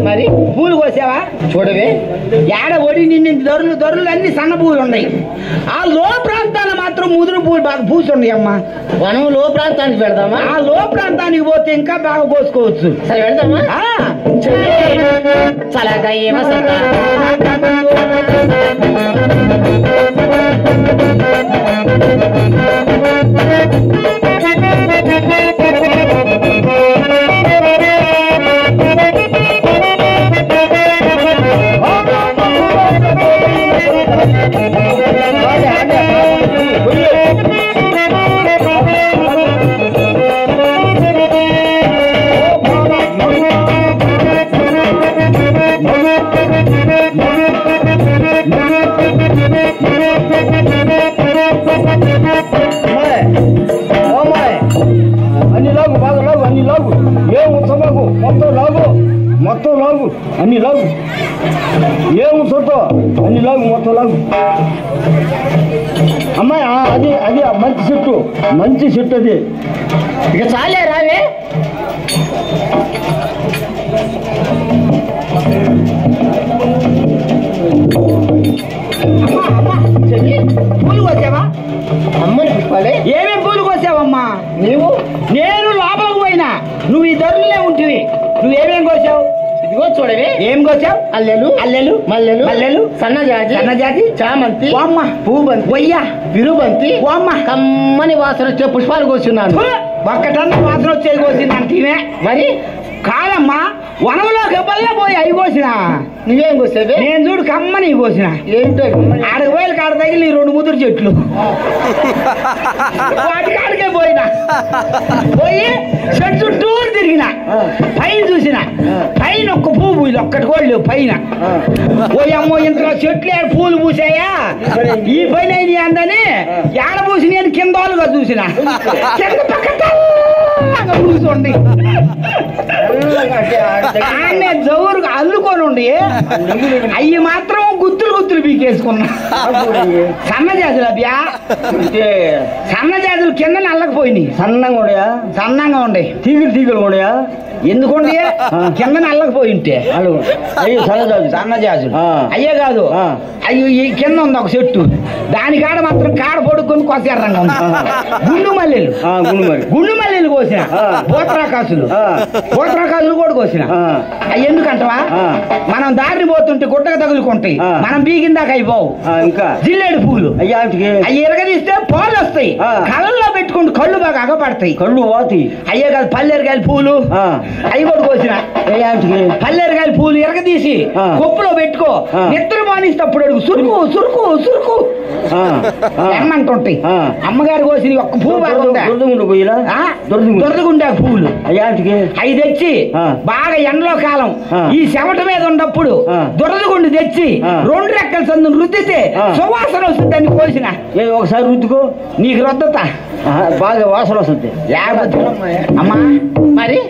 మరి పూలు కోసావా? చూడవే ఏడ ఒడి నిండి దొరలు అన్ని సన్న పూలు ఉన్నాయి. ఆ లో ప్రాంతాల మాత్రం ముదురు పూలు బాగా పూసున్నాయి అమ్మా. మనం లో ప్రాంతానికి పెడదామా? ఆ లో ప్రాంతానికి పోతే ఇంకా బాగా కోసుకోవచ్చు. సరే వెళ్దామా? చల్లగా మొత్తం లాగు అన్ని లాగు ఏము చూద్దాం అన్ని లాగు మొత్తం లాగు అమ్మాయి. అది అది మంచి చెట్టు అది. ఇక చాలే రావే. పూలు కోసావా? అమ్మని పుష్పాలే. ఏమేం పూలు కోసావమ్మా నీవు? నేను లోపలికి పోయినా, నువ్వు ఈ ధరలే ఉంటివి. నువ్వేమేం కోసావు? ఇదిగో చూడవే. ఏం కోసావు? అల్లెలు మల్లెలు సన్నజాతి చామంతి పూబంతి విరుబంతి కమ్మని వాసన వచ్చే పుష్పాలు కోసున్నాను. ఒక్కటన్నా వాసన వచ్చేది కోసిందంటే మరి కాదమ్మా. వనంలో గబ్బల్లా పోయి అవి కోసిన. నువ్వేం కోసావే? నేను చూడు కమ్మని కోసిన. ఏంటో ఆడకు పోయి కాడ తగిలి 2 ముదురు చెట్లు వాటి కాడికే పోయినా. పోయి చెట్టు చుట్టూరు తిరిగిన, పైన చూసిన. పైన ఒక్క పువ్వు ఇది ఒక్కటి కూడా లేవు పైన. పోయి అమ్మో ఇంతలో చెట్లు పూలు పూసాయా, ఈ పైన అందని ఏడ పూసి నేను కిందలుగా చూసిన. కింద పక్క కూర్చోండి జవురు అల్లుకొని ఉండి అవి మాత్రం గుత్తులు పీకేసుకున్నా. సన్నజాతులు అభ్యా, సన్నజాతులు కింద నల్లకపోయినాయి. సన్నంగా ఉండే తీగలు కూడా ఎందుకుండి కింద నల్లకపోయి ఉంటే సన్నజాతులు అయ్యే కాదు. అయ్యో ఈ కింద ఉంది ఒక చెట్టు, దాని కాడ మాత్రం కాడ పొడుక్కొని కొసేరంగా ఉంది. గుండు మల్లెలు కోసిన. పోతరాకాసులు కూడా కోసిన. అవి ఎందుకంటవా? మనం దారిని పోతుంటే గుట్టగా తగులుకుంటాయి, మనం బీగిందాక అయిపోవు. ఇంకా జిల్లేడు పూలు అవి ఎరగదీస్తే పాలు వస్తాయి. కళ్ళల్లో పెట్టుకుంటూ కళ్ళు బాగా అగపడతాయి, కళ్ళు పోతాయి. అయ్యే కాదు పల్లెరకాయల పూలు అవి కూడా కోసిన. పల్లెరకాయల పూలు ఎరగదీసి కొప్పులో పెట్టుకో, నిద్ర మానిస్తప్పుడు అడుగు సురుకు ఎమ్మంటుంటాయి. అమ్మగారు కోసిన ఒక్క పువ్వు దొరదగుండా పువ్వులు అవి తెచ్చి బాగా ఎండలో కాలం ఈ చెమట మీద ఉన్నప్పుడు దొరదగుండి తెచ్చి 2 రెక్కల సందును రుద్దితే సువాసన వస్తుందని కోసిన. ఒకసారి రుద్దుకో, నీకు రుద్దతా బాగా వాసన వస్తుంది. లేకపోతే అమ్మా మరి